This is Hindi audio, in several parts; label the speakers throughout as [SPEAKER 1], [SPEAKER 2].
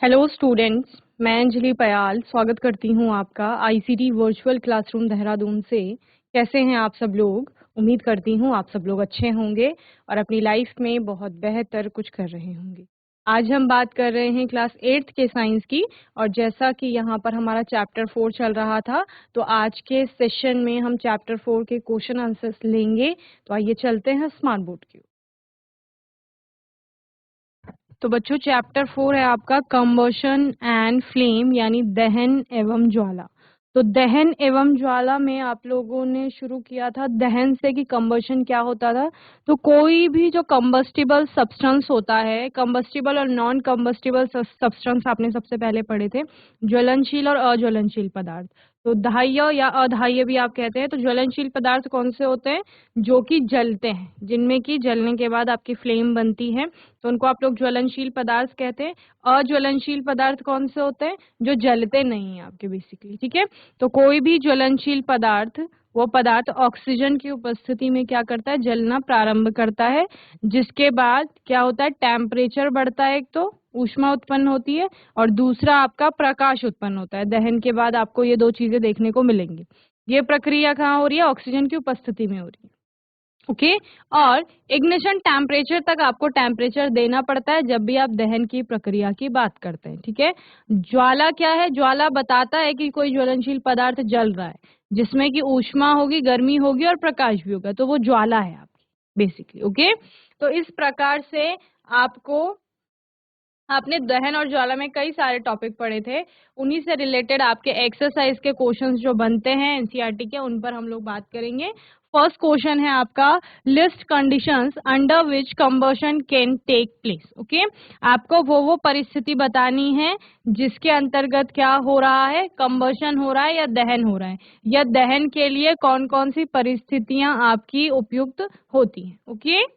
[SPEAKER 1] हेलो स्टूडेंट्स, मैं अंजलि पयाल स्वागत करती हूं आपका आईसीटी वर्चुअल क्लासरूम देहरादून से। कैसे हैं आप सब लोग? उम्मीद करती हूं आप सब लोग अच्छे होंगे और अपनी लाइफ में बहुत बेहतर कुछ कर रहे होंगे। आज हम बात कर रहे हैं क्लास 8th के साइंस की, और जैसा कि यहाँ पर हमारा चैप्टर 4 चल रहा था, तो आज के सेशन में हम चैप्टर 4 के क्वेश्चन आंसर्स लेंगे। तो आइए चलते हैं स्मार्ट बोर्ड की। तो बच्चों, चैप्टर 4 है आपका कंबशन एंड फ्लेम, यानी दहन एवं ज्वाला। तो दहन एवं ज्वाला में आप लोगों ने शुरू किया था दहन से कि कंबशन क्या होता था। तो कोई भी जो कंबस्टिबल सब्सटेंस होता है, कंबस्टिबल और नॉन कंबस्टिबल सब्सटेंस आपने सबसे पहले पढ़े थे, ज्वलनशील और अज्वलनशील पदार्थ। तो दाह्य या अदाह्य भी आप कहते हैं। तो ज्वलनशील पदार्थ कौन से होते हैं? जो कि जलते हैं, जिनमें कि जलने के बाद आपकी फ्लेम बनती है, तो उनको आप लोग ज्वलनशील पदार्थ कहते हैं। अज्वलनशील पदार्थ कौन से होते हैं? जो जलते नहीं है आपके, बेसिकली। ठीक है, तो कोई भी ज्वलनशील पदार्थ, वो पदार्थ ऑक्सीजन की उपस्थिति में क्या करता है? जलना प्रारंभ करता है, जिसके बाद क्या होता है? टेम्परेचर बढ़ता है, एक तो ऊष्मा उत्पन्न होती है, और दूसरा आपका प्रकाश उत्पन्न होता है। दहन के बाद आपको ये दो चीजें देखने को मिलेंगी। ये प्रक्रिया कहाँ हो रही है? ऑक्सीजन की उपस्थिति में हो रही है। ओके और इग्निशन टेम्परेचर तक आपको टेम्परेचर देना पड़ता है जब भी आप दहन की प्रक्रिया की बात करते हैं। ठीक है, ज्वाला क्या है? ज्वाला बताता है कि कोई ज्वलनशील पदार्थ जल रहा है, जिसमें कि ऊष्मा होगी, गर्मी होगी और प्रकाश भी होगा, तो वो ज्वाला है आपकी, बेसिकली। ओके, तो इस प्रकार से आपने दहन और ज्वाला में कई सारे टॉपिक पढ़े थे। उन्हीं से रिलेटेड आपके एक्सरसाइज के क्वेश्चंस जो बनते हैं एनसीईआरटी के, उन पर हम लोग बात करेंगे। फर्स्ट क्वेश्चन है आपका, list conditions under which combustion can take place. Okay, आपको वो परिस्थिति बतानी है जिसके अंतर्गत क्या हो रहा है? कंबशन हो रहा है या दहन हो रहा है, या दहन के लिए कौन कौन सी परिस्थितियां आपकी उपयुक्त होती हैं। ओके,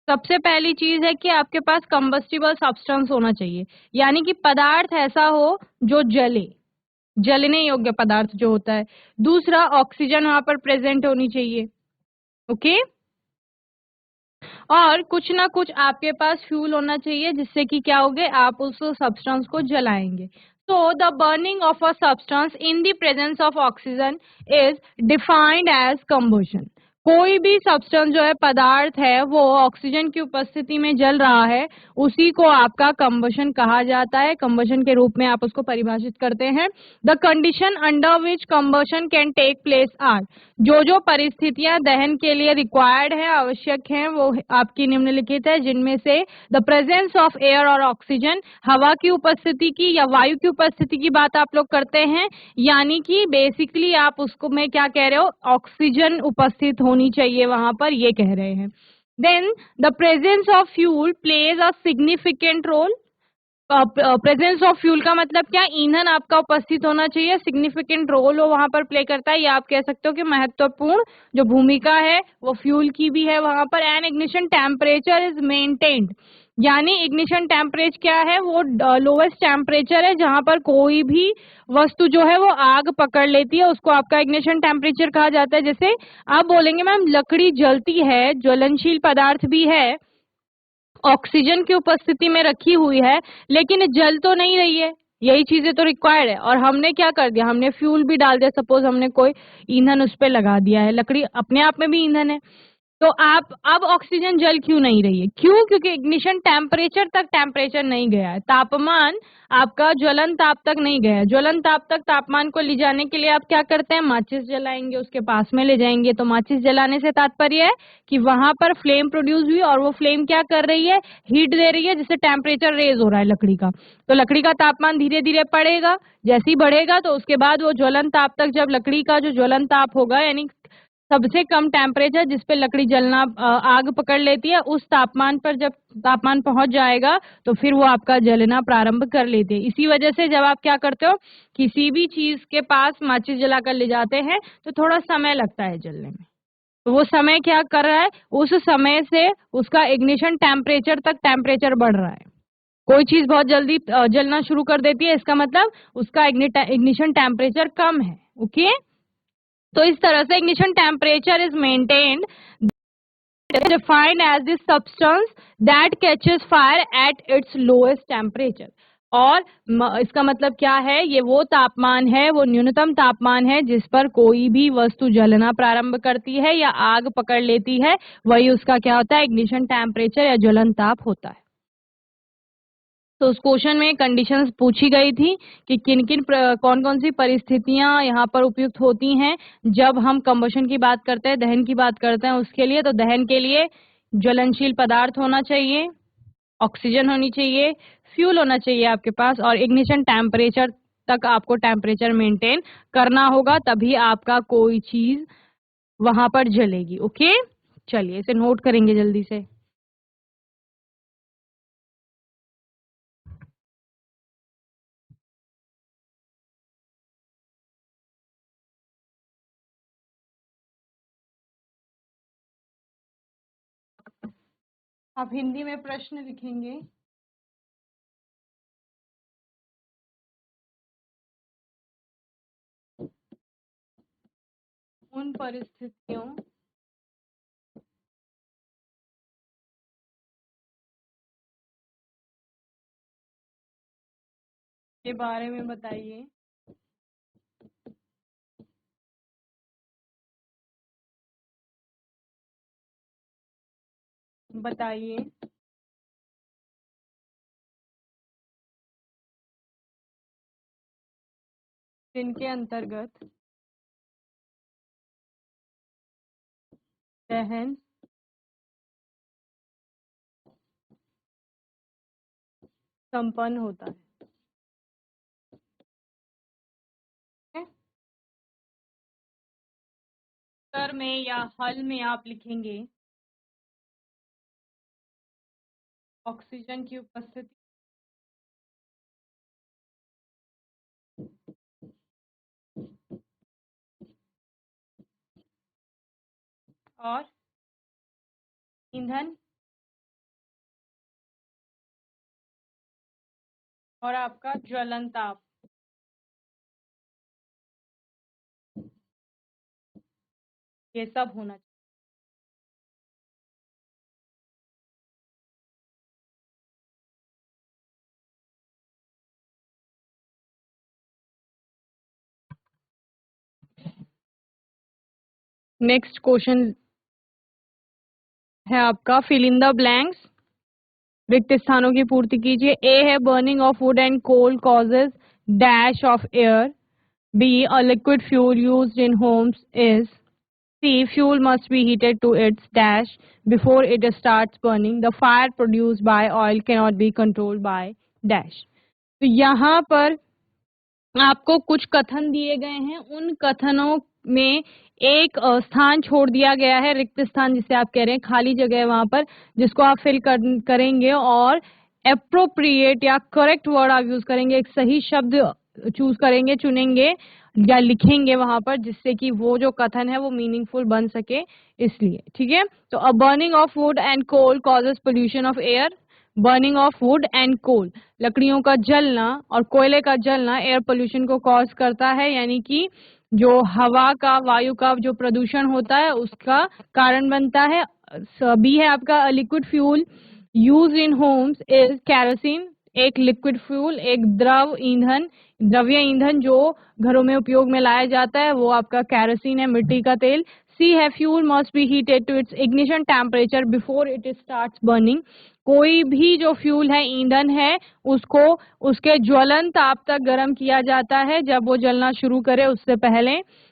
[SPEAKER 1] सबसे पहली चीज है कि आपके पास कंबस्टिबल सब्सटेंस होना चाहिए, यानी कि पदार्थ ऐसा हो जो जले, जलने योग्य पदार्थ जो होता है। दूसरा, ऑक्सीजन वहां पर प्रेजेंट होनी चाहिए। ओके, और कुछ ना कुछ आपके पास फ्यूल होना चाहिए, जिससे कि क्या होगे? आप उस सब्सटेंस को जलाएंगे। So the burning of a substance in the presence of oxygen is defined as combustion. कोई भी सब्सटेंस जो है, पदार्थ है, वो ऑक्सीजन की उपस्थिति में जल रहा है, उसी को आपका कंबशन कहा जाता है। कंबशन के रूप में आप उसको परिभाषित करते हैं। The condition under which combustion can take place are, जो परिस्थितियां दहन के लिए रिक्वायर्ड है, आवश्यक हैं, वो आपकी निम्नलिखित है, जिनमें से द प्रेजेंस ऑफ एयर और ऑक्सीजन, हवा की उपस्थिति की या वायु की उपस्थिति की बात आप लोग करते हैं, यानी कि बेसिकली आप उसको में क्या कह रहे हो? ऑक्सीजन उपस्थित होनी चाहिए वहां पर, ये कह रहे हैं। Then the presence of fuel plays a significant role. Presence of fuel का मतलब क्या? ईंधन आपका उपस्थित होना चाहिए, सिग्निफिकेंट रोल वो वहां पर प्ले करता है, या आप कह सकते हो कि महत्वपूर्ण जो भूमिका है वो फ्यूल की भी है वहां पर। And ignition temperature is maintained, यानी इग्निशन टेम्परेचर क्या है? वो लोवेस्ट टेम्परेचर है जहां पर कोई भी वस्तु जो है वो आग पकड़ लेती है, उसको आपका इग्निशन टेम्परेचर कहा जाता है। जैसे आप बोलेंगे मैम लकड़ी जलती है, ज्वलनशील पदार्थ भी है, ऑक्सीजन की उपस्थिति में रखी हुई है, लेकिन जल तो नहीं रही है। यही चीजें तो रिक्वायर्ड है, और हमने क्या कर दिया? हमने फ्यूल भी डाल दिया। सपोज हमने कोई ईंधन उस पर लगा दिया है, लकड़ी अपने आप में भी ईंधन है, तो आप अब ऑक्सीजन जल क्यों नहीं रही है? क्यों? क्योंकि इग्निशन टेम्परेचर तक टेम्परेचर नहीं गया है, तापमान आपका ज्वलन ताप तक नहीं गया है। ज्वलन ताप तक तापमान को ले जाने के लिए आप क्या करते हैं? माचिस जलाएंगे, उसके पास में ले जाएंगे। तो माचिस जलाने से तात्पर्य है कि वहां पर फ्लेम प्रोड्यूस हुई, और वो फ्लेम क्या कर रही है? हीट दे रही है, जिससे टेम्परेचर रेज हो रहा है लकड़ी का। तो लकड़ी का तापमान धीरे धीरे बढ़ेगा, जैसे ही बढ़ेगा तो उसके बाद वो ज्वलन ताप तक, जब लकड़ी का जो ज्वलन ताप होगा, यानी सबसे कम टेम्परेचर जिस पे लकड़ी जलना आग पकड़ लेती है, उस तापमान पर जब तापमान पहुंच जाएगा तो फिर वो आपका जलना प्रारंभ कर लेती है। इसी वजह से जब आप क्या करते हो, किसी भी चीज के पास माचिस जलाकर ले जाते हैं तो थोड़ा समय लगता है जलने में। तो वो समय क्या कर रहा है? उस समय से उसका इग्निशन टेम्परेचर तक टेम्परेचर बढ़ रहा है। कोई चीज बहुत जल्दी जलना शुरू कर देती है, इसका मतलब उसका इग्निशन टेम्परेचर कम है। ओके, तो इस तरह से ignition temperature is maintained defined as the substance that catches fire at its lowest temperature। और इसका मतलब क्या है, ये वो तापमान है, वो न्यूनतम तापमान है जिस पर कोई भी वस्तु जलना प्रारंभ करती है या आग पकड़ लेती है, वही उसका क्या होता है, इग्निशन टेम्परेचर या ज्वलन ताप होता है। तो उस क्वेश्चन में कंडीशंस पूछी गई थी कि किन किन कौन कौन सी परिस्थितियां यहाँ पर उपयुक्त होती हैं जब हम कंबशन की बात करते हैं, दहन की बात करते हैं उसके लिए। तो दहन के लिए ज्वलनशील पदार्थ होना चाहिए, ऑक्सीजन होनी चाहिए, फ्यूल होना चाहिए आपके पास, और इग्निशन टेम्परेचर तक आपको टेम्परेचर मेंटेन करना होगा, तभी आपका कोई चीज वहां पर जलेगी। ओके, चलिए इसे नोट करेंगे जल्दी से। आप हिंदी में प्रश्न लिखेंगे। उन परिस्थितियों के बारे में बताइए। बताइए जिनके अंतर्गत दहन संपन्न होता है। उत्तर में या हल में आप लिखेंगे ऑक्सीजन की उपस्थिति और ईंधन और आपका ज्वलन ताप, ये सब होना चाहिए। नेक्स्ट क्वेश्चन है आपका फिल इन द ब्लैंक्स, रिक्त स्थानों की पूर्ति कीजिए। ए है burning of wood and coal causes dash of air. B a liquid fuel used in homes is. C. Fuel must be heated to its dash before it starts burning. The fire produced by oil cannot be controlled by dash. तो यहाँ पर आपको कुछ कथन दिए गए हैं, उन कथनों में एक स्थान छोड़ दिया गया है, रिक्त स्थान जिसे आप कह रहे हैं, खाली जगह है वहां पर, जिसको आप फिल करेंगे और एप्रोप्रिएट या करेक्ट वर्ड आप यूज करेंगे, एक सही शब्द चूज करेंगे, चुनेंगे या लिखेंगे वहां पर, जिससे कि वो जो कथन है वो मीनिंगफुल बन सके, इसलिए। ठीक है, तो a burning of wood and coal causes pollution of air. Burning of wood and coal, लकड़ियों का जलना और कोयले का जलना एयर पोल्यूशन को कॉज करता है, यानी कि जो हवा का, वायु का जो प्रदूषण होता है उसका कारण बनता है। सभी है आपका liquid fuel use in homes is kerosene, एक लिक्विड फ्यूल, एक द्रव ईंधन, द्रव्य ईंधन जो घरों में उपयोग में लाया जाता है वो आपका कैरोसिन है, मिट्टी का तेल। सी है fuel must be heated to its ignition temperature before it starts burning, कोई भी जो फ्यूल है, ईंधन है, उसको उसके ज्वलन ताप तक गर्म किया जाता है जब वो जलना शुरू करे उससे पहले।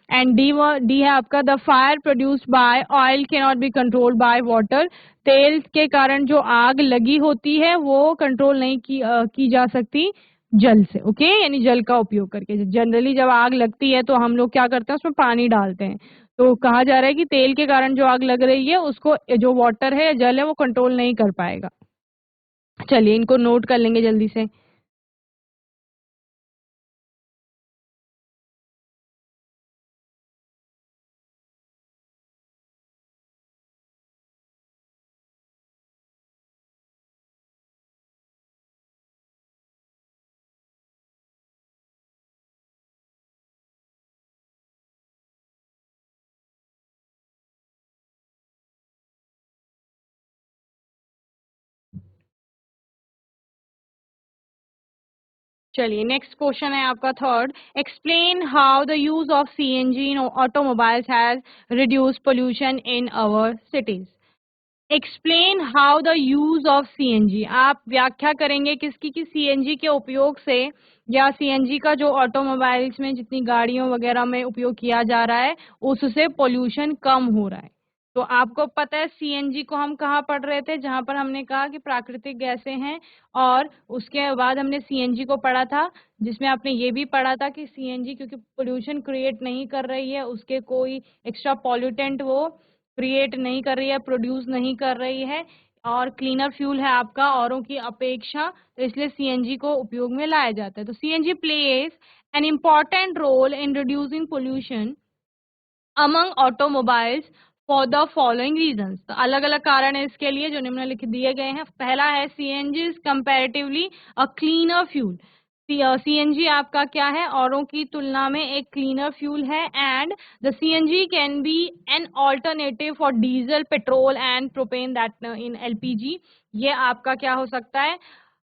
[SPEAKER 1] एंड डी है आपका the fire produced by oil can not be controlled by water, तेल के कारण जो आग लगी होती है वो कंट्रोल नहीं की जा सकती जल से। ओके, यानी जल का उपयोग करके। जनरली जब आग लगती है तो हम लोग क्या करते हैं, उसमें पानी डालते हैं, तो कहा जा रहा है कि तेल के कारण जो आग लग रही है उसको जो वाटर है, जल है, वो कंट्रोल नहीं कर पाएगा। चलिए इनको नोट कर लेंगे जल्दी से। चलिए नेक्स्ट क्वेश्चन है आपका third, explain how the use of CNG in automobiles has reduce pollution in our cities. Explain how the use of CNG, आप व्याख्या करेंगे किसकी कि सीएनजी के उपयोग से या सीएनजी का जो ऑटोमोबाइल्स में जितनी गाड़ियों वगैरह में उपयोग किया जा रहा है उससे पोल्यूशन कम हो रहा है। तो आपको पता है सीएनजी को हम कहाँ पढ़ रहे थे, जहां पर हमने कहा कि प्राकृतिक गैसें हैं, और उसके बाद हमने सीएनजी को पढ़ा था जिसमें आपने ये भी पढ़ा था कि सीएनजी क्योंकि पोल्यूशन क्रिएट नहीं कर रही है, उसके कोई एक्स्ट्रा पॉल्यूटेंट वो क्रिएट नहीं कर रही है, प्रोड्यूस नहीं कर रही है, और क्लीनर फ्यूल है आपका औरों की अपेक्षा, तो इसलिए सीएनजी को उपयोग में लाया जाता है। तो CNG plays an important role in reducing pollution among automobiles for the following reasons. तो अलग अलग कारण है इसके लिए जो निम्नलिखित दिए गए हैं। पहला है CNG is comparatively a cleaner fuel. CNG आपका क्या है, औरों की तुलना में एक क्लीनर फ्यूल है, and the CNG can be an alternative for diesel, petrol and propane that in LPG. ये आपका क्या हो सकता है,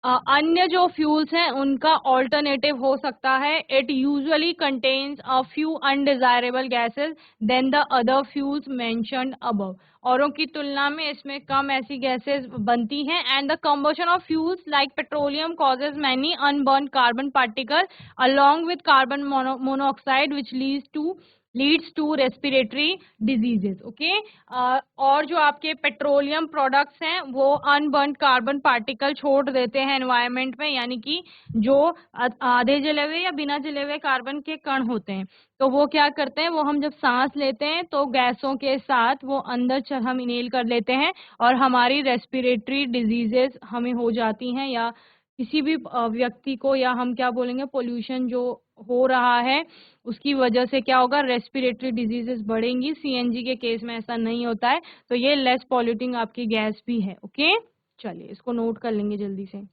[SPEAKER 1] अन्य जो फ्यूल्स हैं उनका ऑल्टरनेटिव हो सकता है। It usually contains a few undesirable gases then the other fuels mentioned above. औरों की तुलना में इसमें कम ऐसी गैसेस बनती हैं, and the combustion of fuels like petroleum causes many unburn carbon particle along with carbon monoxide which leads to respiratory diseases। Okay, और जो आपके पेट्रोलियम प्रोडक्ट्स हैं वो अनबर्न कार्बन पार्टिकल छोड़ देते हैं एनवायरनमेंट में, यानी कि जो आधे जले हुए या बिना जले हुए कार्बन के कण होते हैं, तो वो क्या करते हैं, वो हम जब सांस लेते हैं तो गैसों के साथ वो अंदर हम इनहेल कर लेते हैं और हमारी रेस्पिरेटरी डिजीजेस हमें हो जाती हैं, या किसी भी व्यक्ति को, या हम क्या बोलेंगे, पोल्यूशन जो हो रहा है उसकी वजह से क्या होगा, रेस्पिरेटरी डिजीजेस बढ़ेंगी। सीएनजी के केस में ऐसा नहीं होता है, तो ये लेस पॉल्यूटिंग आपकी गैस भी है। ओके, चलिए इसको नोट कर लेंगे जल्दी से।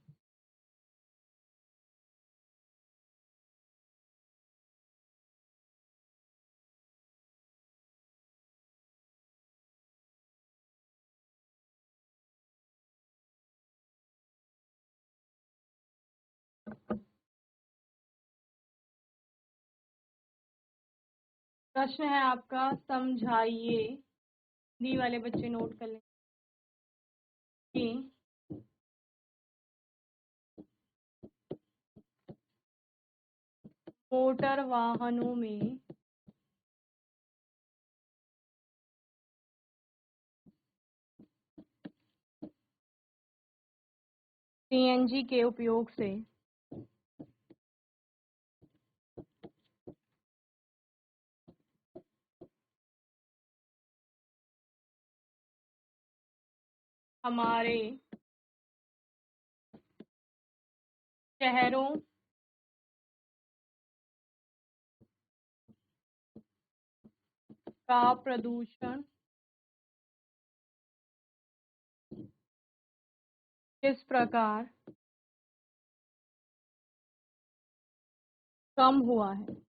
[SPEAKER 1] प्रश्न है आपका, समझाइए। डी वाले बच्चे नोट कर लें कि मोटर वाहनों में सीएनजी के उपयोग से हमारे शहरों का प्रदूषण किस प्रकार कम हुआ है।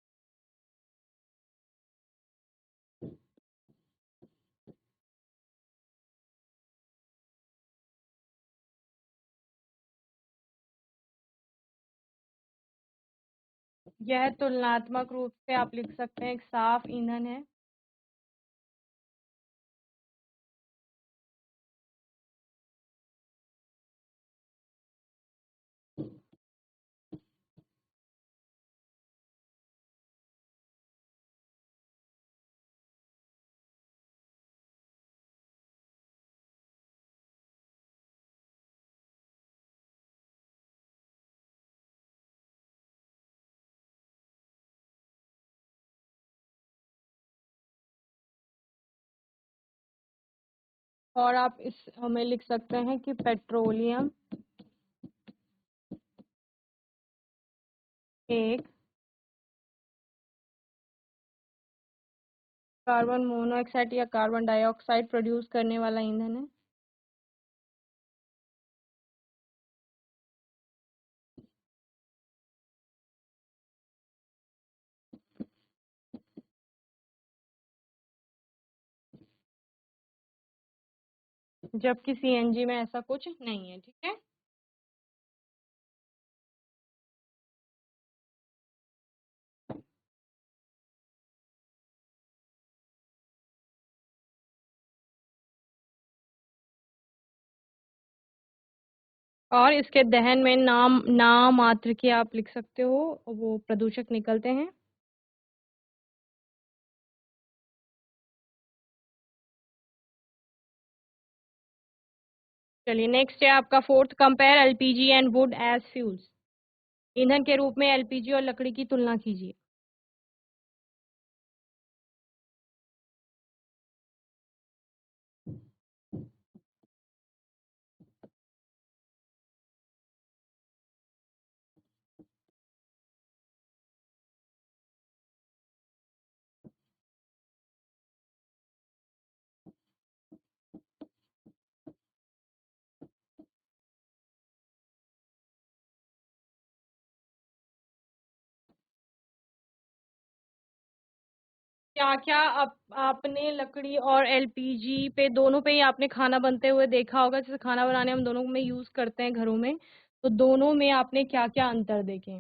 [SPEAKER 1] यह तुलनात्मक रूप से आप लिख सकते हैं एक साफ ईंधन है। और आप इस हमें लिख सकते हैं कि पेट्रोलियम एक कार्बन मोनोऑक्साइड या कार्बन डाइऑक्साइड प्रोड्यूस करने वाला ईंधन है। जबकि सीएनजी में ऐसा कुछ नहीं है। ठीक है। और इसके दहन में नाम मात्र के आप लिख सकते हो, वो प्रदूषक निकलते हैं। चलिए नेक्स्ट है आपका fourth, compare LPG and wood as fuels. ईंधन के रूप में एलपीजी और लकड़ी की तुलना कीजिए। क्या क्या आपने लकड़ी और एलपीजी पे, दोनों पे ही आपने खाना बनते हुए देखा होगा। जैसे खाना बनाने हम दोनों में यूज करते हैं घरों में, तो दोनों में आपने क्या क्या अंतर देखे।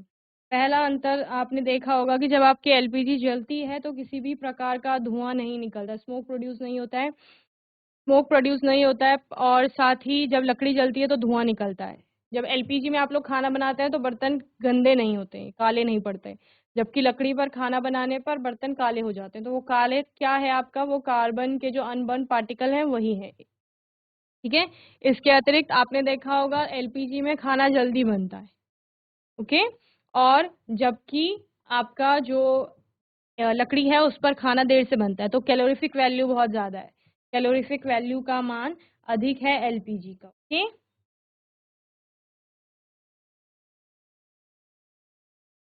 [SPEAKER 1] पहला अंतर आपने देखा होगा कि जब आपकी एलपीजी जलती है तो किसी भी प्रकार का धुआं नहीं निकलता, स्मोक प्रोड्यूस नहीं होता है। स्मोक प्रोड्यूस नहीं होता है, और साथ ही जब लकड़ी जलती है तो धुआं निकलता है। जब एलपीजी में आप लोग खाना बनाते हैं तो बर्तन गंदे नहीं होते हैं, काले नहीं पड़ते, जबकि लकड़ी पर खाना बनाने पर बर्तन काले हो जाते हैं। तो वो काले क्या है आपका, वो कार्बन के जो अनबर्न पार्टिकल है वही है। ठीक है। इसके अतिरिक्त आपने देखा होगा एलपीजी में खाना जल्दी बनता है। ओके। और जबकि आपका जो लकड़ी है उस पर खाना देर से बनता है, तो कैलोरीफिक वैल्यू बहुत ज्यादा है। कैलोरीफिक वैल्यू का मान अधिक है एलपीजी का। ओके।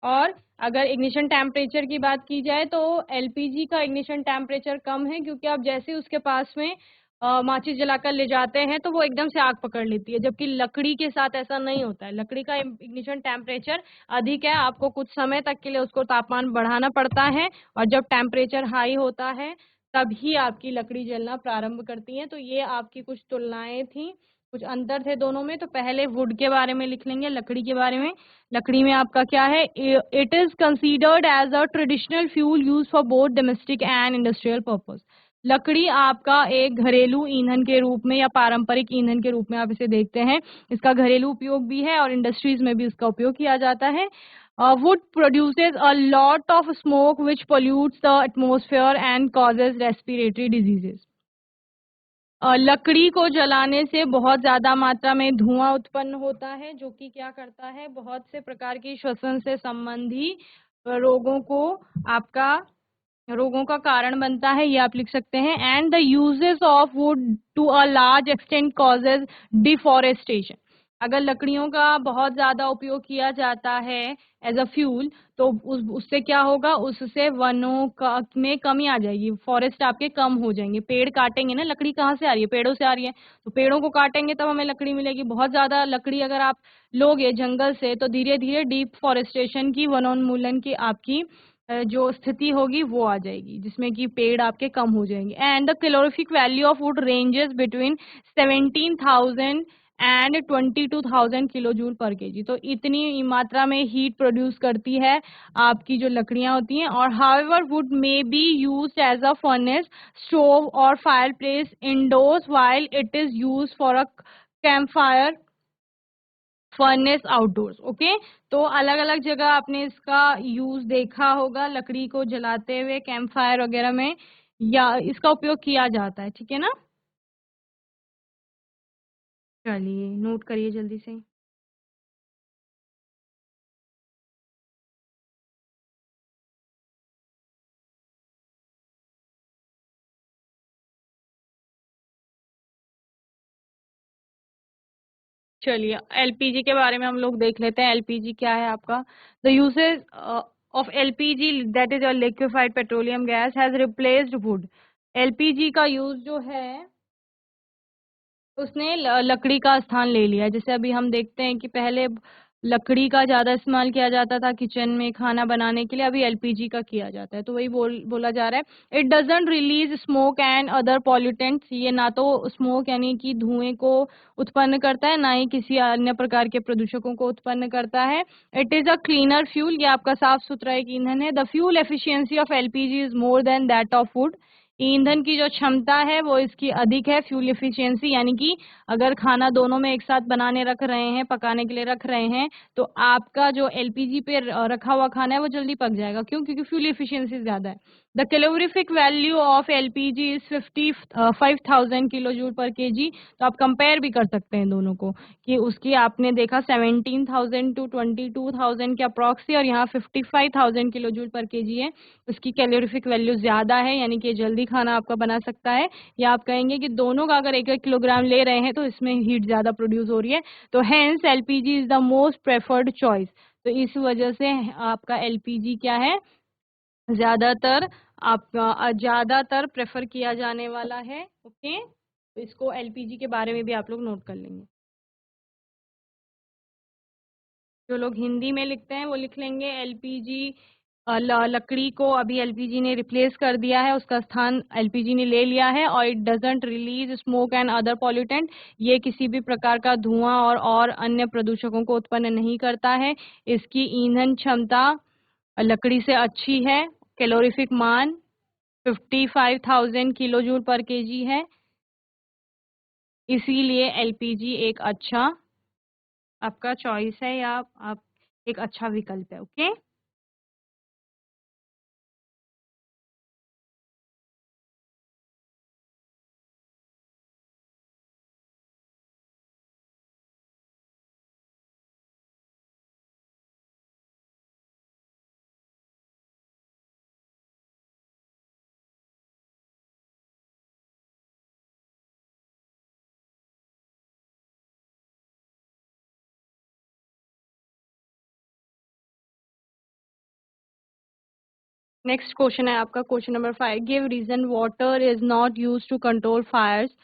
[SPEAKER 1] और अगर इग्निशन टेम्परेचर की बात की जाए तो एलपीजी का इग्निशन टेम्परेचर कम है, क्योंकि आप जैसे उसके पास में माचिस जलाकर ले जाते हैं तो वो एकदम से आग पकड़ लेती है, जबकि लकड़ी के साथ ऐसा नहीं होता है। लकड़ी का इग्निशन टेम्परेचर अधिक है, आपको कुछ समय तक के लिए उसको तापमान बढ़ाना पड़ता है, और जब टेम्परेचर हाई होता है तभी आपकी लकड़ी जलना प्रारंभ करती है। तो ये आपकी कुछ तुलनाएं थी, कुछ अंतर थे दोनों में। तो पहले वुड के बारे में लिख लेंगे, लकड़ी के बारे में। लकड़ी में आपका क्या है, it is considered as a traditional fuel use for both domestic and industrial purpose. लकड़ी आपका एक घरेलू ईंधन के रूप में या पारंपरिक ईंधन के रूप में आप इसे देखते हैं। इसका घरेलू उपयोग भी है और इंडस्ट्रीज में भी इसका उपयोग किया जाता है। Wood produces a lot of smoke which pollutes the atmosphere and causes respiratory diseases. लकड़ी को जलाने से बहुत ज्यादा मात्रा में धुआं उत्पन्न होता है, जो कि क्या करता है, बहुत से प्रकार की श्वसन से संबंधी रोगों को आपका रोगों का कारण बनता है। ये आप लिख सकते हैं। And the uses of wood to a large extent causes deforestation. अगर लकड़ियों का बहुत ज्यादा उपयोग किया जाता है एज अ फ्यूल, तो उससे क्या होगा, उससे वनों का में कमी आ जाएगी, फॉरेस्ट आपके कम हो जाएंगे। पेड़ काटेंगे ना, लकड़ी कहाँ से आ रही है, पेड़ों से आ रही है, तो पेड़ों को काटेंगे तब हमें लकड़ी मिलेगी। बहुत ज्यादा लकड़ी अगर आप लोगे जंगल से तो धीरे धीरे डिफॉरेस्टेशन की, वनोन्मूलन की आपकी जो स्थिति होगी वो आ जाएगी, जिसमें कि पेड़ आपके कम हो जाएंगे। And the calorific value of would ranges between 17,000 and 22,000 kilo joule पर केजी। तो इतनी मात्रा में हीट प्रोड्यूस करती है आपकी जो लकड़ियां होती हैं। और however wood may be used as a furnace, stove और fireplace indoors while it is used for a campfire, furnace outdoors. Okay. तो अलग अलग जगह आपने इसका यूज देखा होगा, लकड़ी को जलाते हुए कैंप फायर वगैरह में या इसका उपयोग किया जाता है। ठीक है ना। चलिए नोट करिए जल्दी से। चलिए एलपीजी के बारे में हम लोग देख लेते हैं। एलपीजी क्या है आपका, the usage of LPG that is a liquefied petroleum gas has replaced would. LPG का यूज जो है उसने लकड़ी का स्थान ले लिया है। जैसे अभी हम देखते हैं कि पहले लकड़ी का ज्यादा इस्तेमाल किया जाता था किचन में खाना बनाने के लिए, अभी एलपीजी का किया जाता है। तो वही बोला जा रहा है, it doesn't release smoke and other pollutants. ये ना तो स्मोक यानी कि धुएं को उत्पन्न करता है, ना ही किसी अन्य प्रकार के प्रदूषकों को उत्पन्न करता है। It is a cleaner fuel, ये आपका साफ सुथरा एक ईंधन है। The fuel efficiency of LPG is more than that of would. ईंधन की जो क्षमता है वो इसकी अधिक है, फ्यूल इफिशियंसी, यानी कि अगर खाना दोनों में एक साथ बनाने रख रहे हैं, पकाने के लिए रख रहे हैं, तो आपका जो एलपीजी पे रखा हुआ खाना है वो जल्दी पक जाएगा। क्यों? क्योंकि फ्यूल इफिशियंसी ज्यादा है। The calorific value of LPG is 55,000 kilo joule पर केजी। तो आप कंपेयर भी कर सकते हैं दोनों को, कि उसकी आपने देखा 17,000 टू 22,000 के अप्रॉक्सी, और यहाँ 55,000 किलो जूल पर केजी है। उसकी कैलोरीफिक वैल्यू ज्यादा है, यानी कि जल्दी खाना आपका बना सकता है। या आप कहेंगे कि दोनों का अगर 1-1 किलोग्राम ले रहे हैं तो इसमें हीट ज्यादा प्रोड्यूस हो रही है। तो hence LPG is the most preferred choice. तो इस वजह से आपका एलपीजी क्या है, ज्यादातर आपका ज्यादातर प्रेफर किया जाने वाला है। ओके, तो इसको एलपीजी के बारे में भी आप लोग नोट कर लेंगे। जो लोग हिंदी में लिखते हैं वो लिख लेंगे एलपीजी, लकड़ी को अभी एलपीजी ने रिप्लेस कर दिया है, उसका स्थान एलपीजी ने ले लिया है। और it doesn't release smoke and other pollutant, ये किसी भी प्रकार का धुआं और अन्य प्रदूषकों को उत्पन्न नहीं करता है। इसकी ईंधन क्षमता लकड़ी से अच्छी है। कैलोरीफिक मान 55,000 किलो जूल पर केजी है, इसीलिए एलपीजी एक अच्छा आपका चॉइस है, या आप एक अच्छा विकल्प है। ओके, नेक्स्ट क्वेश्चन है आपका question number 5। Give reason water is not use to control fires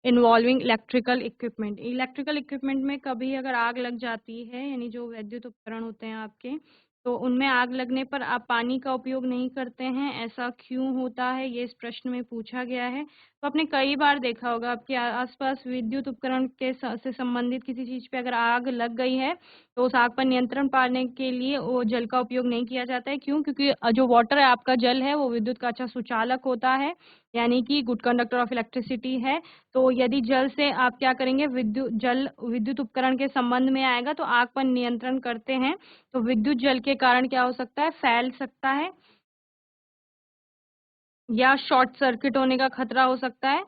[SPEAKER 1] involving electrical equipment. Electrical equipment में कभी अगर आग लग जाती है, यानी जो वैद्युत उपकरण होते हैं आपके, तो उनमें आग लगने पर आप पानी का उपयोग नहीं करते हैं, ऐसा क्यों होता है, ये इस प्रश्न में पूछा गया है। तो आपने कई बार देखा होगा आपके आसपास विद्युत उपकरण के से संबंधित किसी चीज पे अगर आग लग गई है, तो उस आग पर नियंत्रण पाने के लिए वो जल का उपयोग नहीं किया जाता है। क्यों? क्योंकि जो वाटर है आपका, जल है, वो विद्युत का अच्छा सुचालक होता है, यानी कि गुड कंडक्टर ऑफ इलेक्ट्रिसिटी है। तो यदि जल से आप क्या करेंगे, विद्युत उपकरण के संबंध में आएगा तो आग पर नियंत्रण करते हैं। तो विद्युत जल के कारण क्या हो सकता है, फैल सकता है, या शॉर्ट सर्किट होने का खतरा हो सकता है,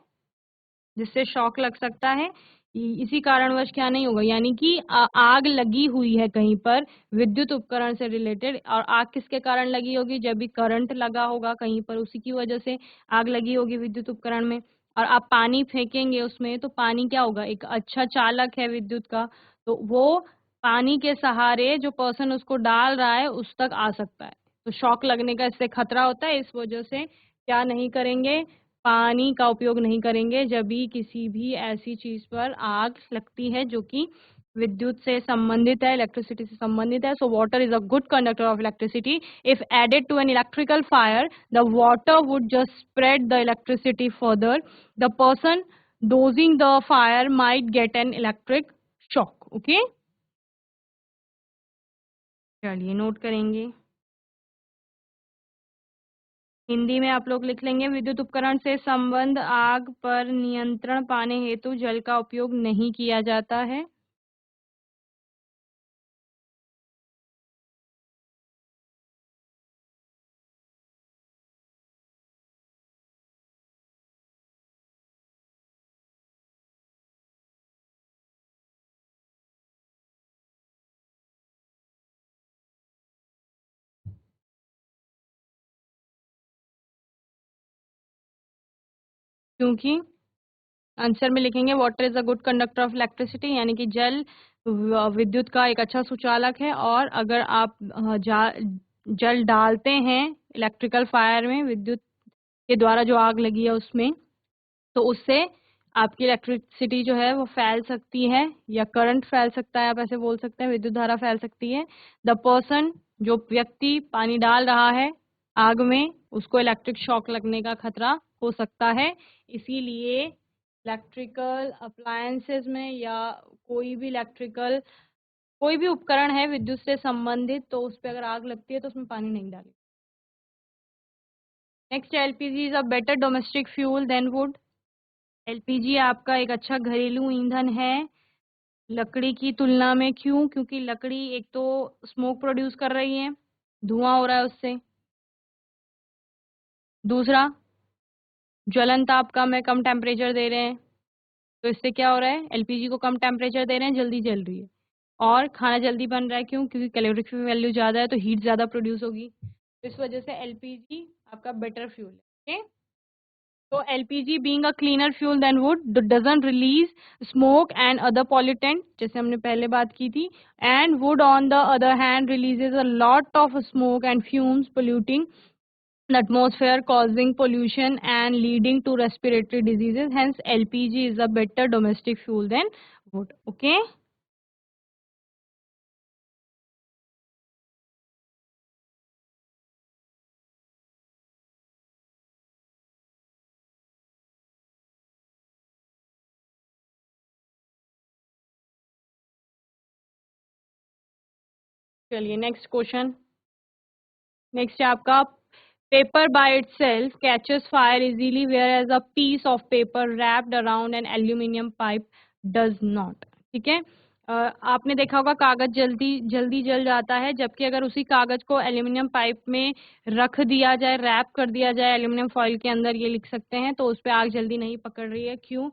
[SPEAKER 1] जिससे शॉक लग सकता है। इसी कारणवश क्या नहीं होगा, यानी कि आग लगी हुई है कहीं पर विद्युत उपकरण से रिलेटेड, और आग किसके कारण लगी होगी, जब भी करंट लगा होगा कहीं पर, उसी की वजह से आग लगी होगी विद्युत उपकरण में। और आप पानी फेंकेंगे उसमें, तो पानी क्या होगा, एक अच्छा चालक है विद्युत का, तो वो पानी के सहारे जो पर्सन उसको डाल रहा है उस तक आ सकता है। तो शॉक लगने का इससे खतरा होता है, इस वजह से क्या नहीं करेंगे, पानी का उपयोग नहीं करेंगे जब भी किसी भी ऐसी चीज पर आग लगती है जो कि विद्युत से संबंधित है, इलेक्ट्रिसिटी से संबंधित है। So water is a good conductor of electricity. If added to an electrical fire, the water would just spread the electricity further. The person dousing the fire might get an electric shock. Okay, चलिए नोट करेंगे। हिंदी में आप लोग लिख लेंगे, विद्युत उपकरण से संबंध आग पर नियंत्रण पाने हेतु जल का उपयोग नहीं किया जाता है। क्योंकि आंसर में लिखेंगे water is a good conductor of electricity, यानी कि जल विद्युत का एक अच्छा सुचालक है। और अगर आप जल डालते हैं इलेक्ट्रिकल फायर में, विद्युत के द्वारा जो आग लगी है उसमें, तो उससे आपकी इलेक्ट्रिसिटी जो है वो फैल सकती है, या करंट फैल सकता है, आप ऐसे बोल सकते हैं, विद्युत धारा फैल सकती है। द पर्सन, जो व्यक्ति पानी डाल रहा है आग में, उसको इलेक्ट्रिक शॉक लगने का खतरा हो सकता है। इसीलिए इलेक्ट्रिकल अप्लायंसेस में, या कोई भी इलेक्ट्रिकल, कोई भी उपकरण है विद्युत से संबंधित, तो उस पर अगर आग लगती है तो उसमें पानी नहीं डालें। Next, LPG is a better domestic fuel than wood. LPG आपका एक अच्छा घरेलू ईंधन है लकड़ी की तुलना में। क्यों? क्योंकि लकड़ी एक तो स्मोक प्रोड्यूस कर रही है, धुआं हो रहा है उससे। दूसरा, ज्वलन ताप कम है, कम टेम्परेचर दे रहे हैं, तो इससे क्या हो रहा है, एलपीजी को कम टेम्परेचर दे रहे हैं, जल्दी जल रही है। और खाना जल्दी बन रहा है। क्यों? क्योंकि कैलोरीफिक वैल्यू ज़्यादा है तो हीट ज़्यादा प्रोड्यूस होगी। तो इस वजह से एलपीजी आपका बेटर फ्यूल है। ओके, तो LPG being a cleaner fuel than wood, doesn't release smoke and other pollutant, जैसे हमने पहले बात की थी। And wood on the other hand releases a lot of smoke and fumes polluting the atmosphere, causing pollution and leading to respiratory diseases. Hence LPG is a better domestic fuel than wood. Okay, चलिए नेक्स्ट क्वेश्चन। नेक्स्ट है आपका, paper by itself catches fire easily whereas a piece of paper wrapped around an aluminum pipe does not। ठीक है, आपने देखा होगा कागज जल्दी जल्दी जल जाता है, जबकि अगर उसी कागज को एल्यूमिनियम पाइप में रख दिया जाए, रैप कर दिया जाए एल्यूमिनियम फॉइल के अंदर, ये लिख सकते हैं, तो उस पर आग जल्दी नहीं पकड़ रही है। क्यों?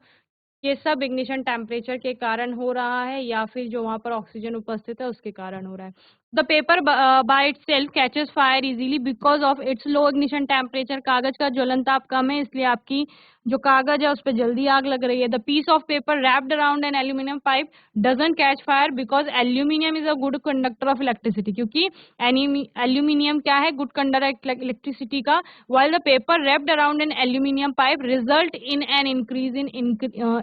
[SPEAKER 1] ये सब इग्निशन टेम्परेचर के कारण हो रहा है या फिर जो वहां पर ऑक्सीजन उपस्थित है उसके कारण हो रहा है। The paper by itself catches fire easily because of its low ignition temperature. कागज का ज्वलन ताप कम है, इसलिए आपकी जो कागज है उस पर जल्दी आग लग रही है। The piece of paper wrapped around an aluminium pipe doesn't catch fire because aluminium is a good conductor of electricity. क्योंकि एल्यूमिनियम क्या है, गुड कंडक्टर इलेक्ट्रिसिटी का। while the paper wrapped around an aluminum pipe result in an increase in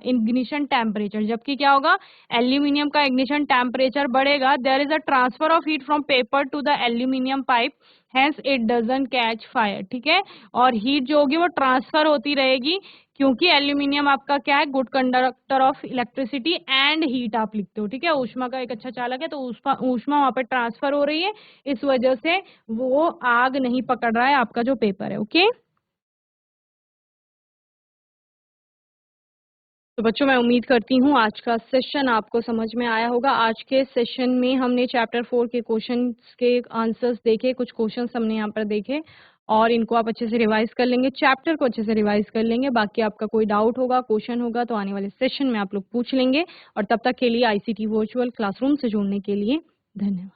[SPEAKER 1] ignition temperature। जबकि क्या होगा, एल्यूमिनियम का इग्निशन टेम्परेचर बढ़ेगा, there is a transfer of heat from paper to the aluminium pipe, hence it doesn't catch fire. ठीक है, और हीट जो होगी वो ट्रांसफर होती रहेगी, क्योंकि एल्यूमिनियम आपका क्या है, good conductor of electricity and heat आप लिखते हो। ठीक है, ऊष्मा का एक अच्छा चालक है, तो ऊष्मा वहां पर ट्रांसफर हो रही है, इस वजह से वो आग नहीं पकड़ रहा है आपका जो पेपर है। ओके, तो बच्चों मैं उम्मीद करती हूँ आज का सेशन आपको समझ में आया होगा। आज के सेशन में हमने चैप्टर 4 के क्वेश्चंस के आंसर्स देखे, कुछ क्वेश्चंस हमने यहाँ पर देखे, और इनको आप अच्छे से रिवाइज कर लेंगे, चैप्टर को अच्छे से रिवाइज कर लेंगे। बाकी आपका कोई डाउट होगा, क्वेश्चन होगा, तो आने वाले सेशन में आप लोग पूछ लेंगे। और तब तक के लिए आईसीटी वर्चुअल क्लासरूम से जुड़ने के लिए धन्यवाद।